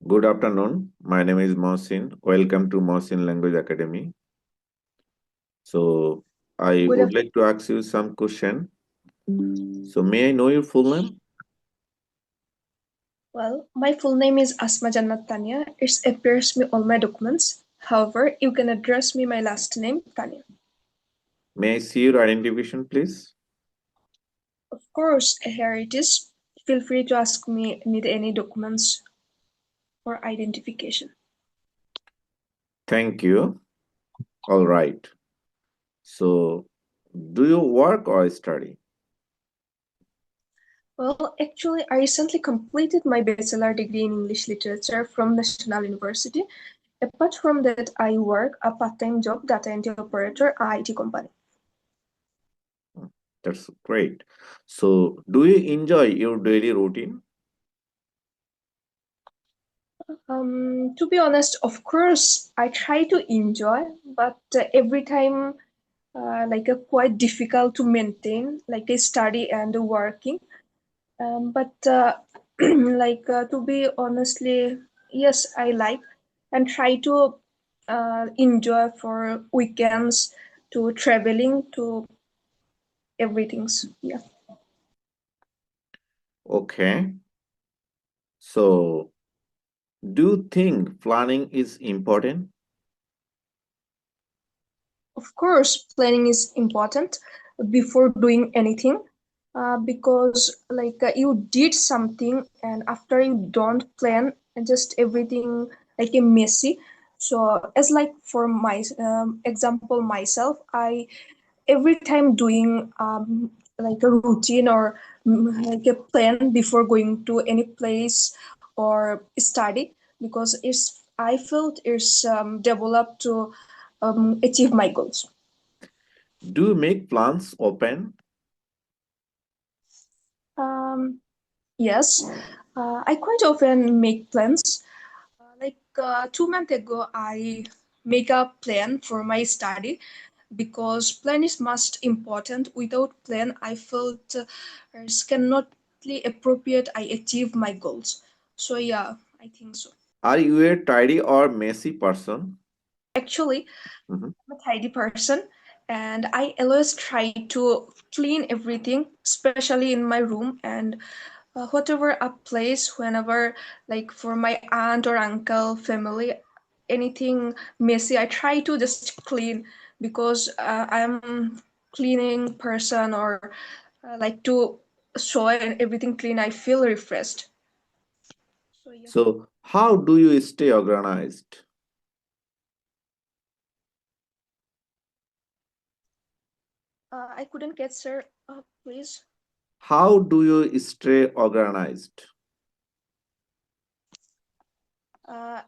Good afternoon. My name is Mohsin. Welcome to Mohsin Language Academy. So, I Good would afternoon. like to ask you some question. So, may I know your full name? Well, my full name is Asma Jannat Tanya. It appears me all my documents. However, you can address me my last name, Tanya. May I see your identification, please? Of course, here it is. Feel free to ask me need any documents for identification. Thank you. All right. So, do you work or study? Well, actually, I recently completed my bachelor degree in English literature from National University. Apart from that, I work a part-time job, data entry operator, IT company. That's great. So, do you enjoy your daily routine? To be honest, of course, I try to enjoy, but every time quite difficult to maintain like a study and working but to be honestly, yes, I like and try to enjoy for weekends to traveling to everything's yeah. Okay. So, do you think planning is important? Of course, planning is important before doing anything because you did something and after you don't plan and just everything like a messy. So as like for my example myself, I every time doing like a routine or like a plan before going to any place or study because it's I felt it's developed to achieve my goals. Do you make plans open? Um, yes, I quite often make plans. 2 months ago, I make a plan for my study because plan is most important. Without plan, I felt it's cannot appropriate. I achieve my goals. So yeah, I think so. Are you a tidy or messy person? Actually, Mhm. I'm a tidy person, and I always try to clean everything, especially in my room and whatever a place whenever like for my aunt or uncle family anything messy I try to just clean because I'm cleaning person or like to show and everything clean I feel refreshed. So yeah. So, how do you stay organized? I couldn't get sir, please. How do you stay organized?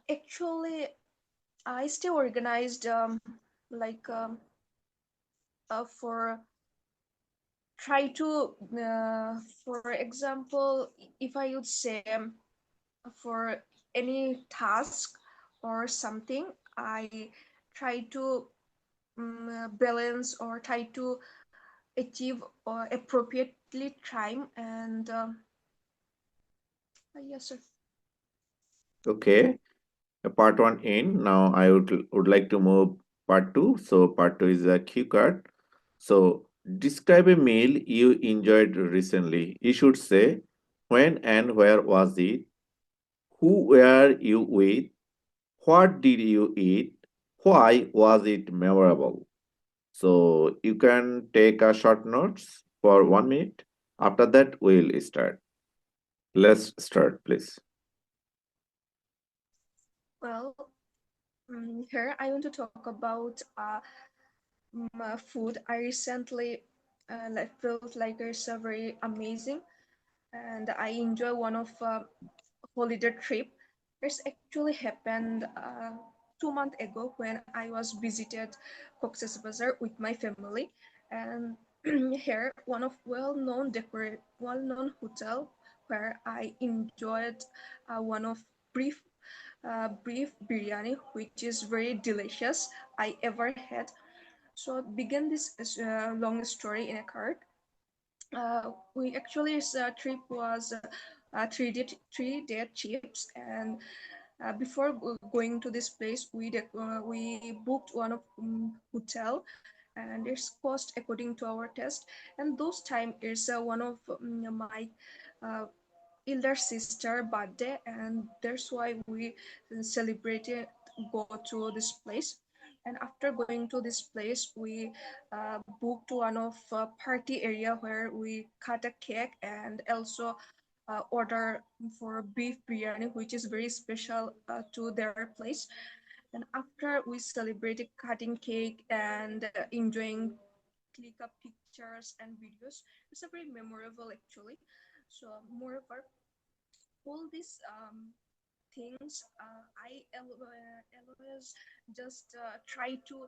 Actually I stay organized like for try to for example if I would say for any task or something I try to balance or try to achieve appropriately time and yes sir. Okay, part one in. Now, I would like to move part two. So, part two is a cue card. So, describe a meal you enjoyed recently. You should say when and where was it, who were you with, what did you eat, why was it memorable. So you can take a short notes for 1 minute. After that, we'll start. Let's start, please. Well, here I want to talk about food I recently felt like it's very amazing and I enjoy one of holiday trip. This actually happened 2 months ago when I was visited Cox's Bazar with my family, and here one of well-known hotel where I enjoyed one of brief beef biryani, which is very delicious I ever had. So begin this long story in a card. We actually trip was 3D 3D chips and Before going to this place, we booked one of hotel, and it's cost according to our test. And those time is one of my uh, elder sister birthday, and that's why we celebrated go to this place. And after going to this place, we booked one of party area where we cut a cake and also order for beef biryani, which is very special to their place. And after we celebrated cutting cake and enjoying click up pictures and videos, it's a very memorable actually. So moreover, all these things always just try to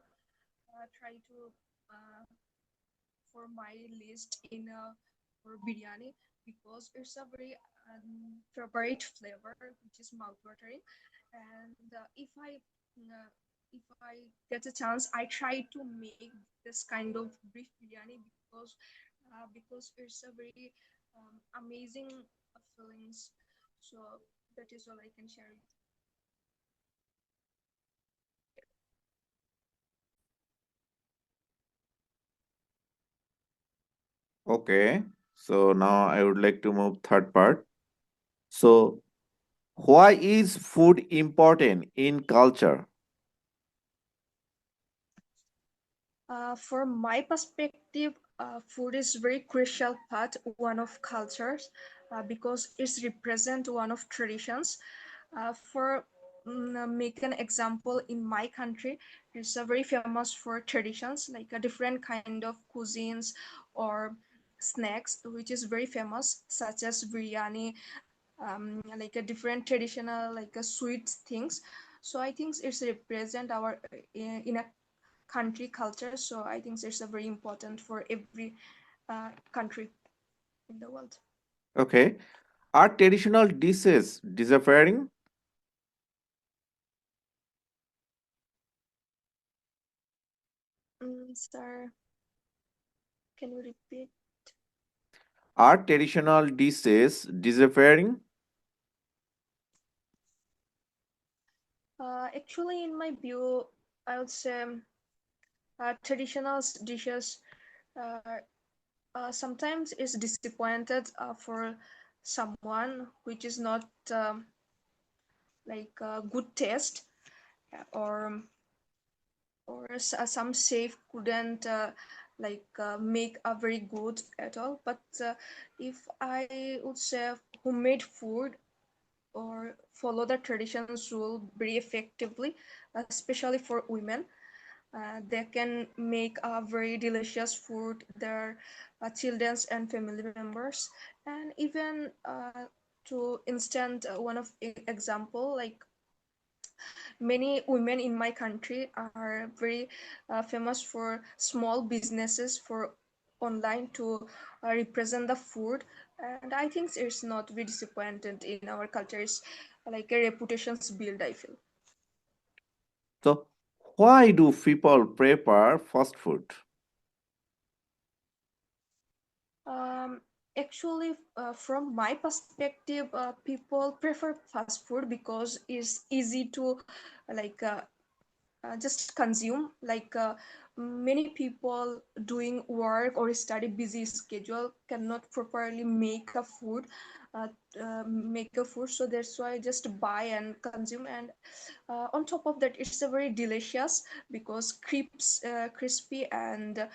uh, for my list in for biryani, because it's a very favorite flavor which is mouthwatering. And if I get a chance, I try to make this kind of beef biryani, because it's a very amazing feelings. So that is all I can share. Okay. So now I would like to move third part. So why is food important in culture? From my perspective, food is very crucial part one of cultures, because it's represent one of traditions. For make an example, in my country, it's a very famous for traditions like a different kind of cuisines or snacks, which is very famous, such as biryani, like a different traditional like a sweet things. So I think it's represent our in a country culture. So I think it's a very important for every country in the world. Okay. Are traditional dishes disappearing? Sir, can you repeat? Are traditional dishes disappearing? Actually, in my view, I would say traditional dishes uh, sometimes is disappointed for someone which is not like good taste, or some chef couldn't make a very good at all. But if I would say homemade food or follow the traditions rule very effectively, especially for women, they can make a very delicious food their children's and family members. And even to instant one of example, like many women in my country are very famous for small businesses for online to represent the food. And I think it's not very disappointed in our culture. It's like a reputations build, I feel. So why do people prepare fast food? Um, Actually, from my perspective, people prefer fast food because it's easy to like just consume. Like many people doing work or study busy schedule cannot properly make a food, uh, make a food. So that's why just buy and consume. And on top of that, it's a very delicious because crispy and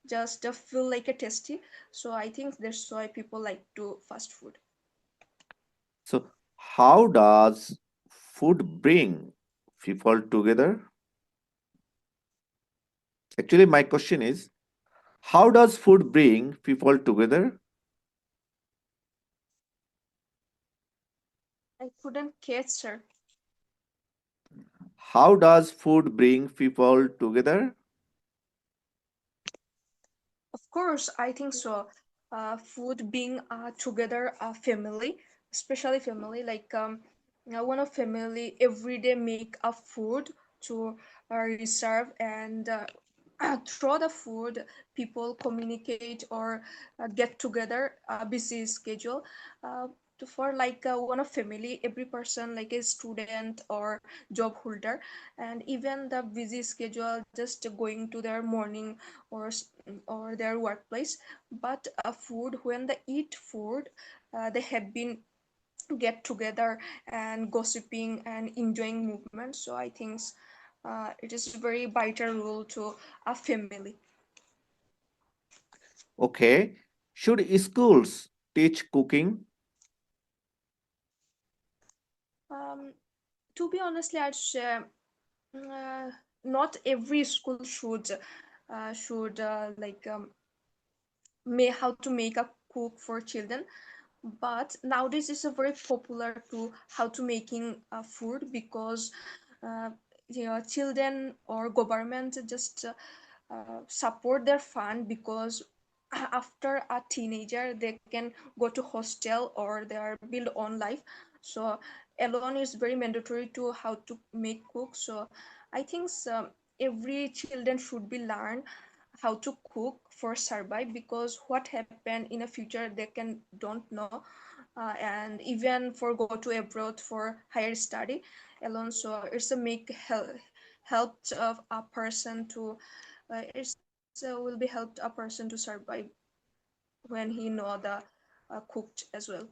just feel like a tasty. So I think that's why people like to fast food. So how does food bring people together? Actually, my question is, how does food bring people together? I couldn't catch her. How does food bring people together? Of course, I think so. Food being together a family, especially family, like one of family every day make a food to reserve, and through the food, people communicate or get together. Busy schedule. Uh, for like one of family, every person like a student or job holder, and even the busy schedule just going to their morning or or their workplace, but food, when they eat food, they have been get together and gossiping and enjoying movement. So I think it is very vital role to a family. Okay. Should schools teach cooking? um, to be honestly, I'd say uh, not every school should may how to make a cook for children, but nowadays it's a very popular to how to making food, because uh, children or government just support their fund, because after a teenager they can go to hostel or they are build on life. So alone is very mandatory to how to make cook. So I think every children should be learn how to cook for survive, because what happen in a future they can don't know, and even for go to abroad for higher study alone. So it's a make helped of a person to it's will be helped a person to survive when he know the cooked as well.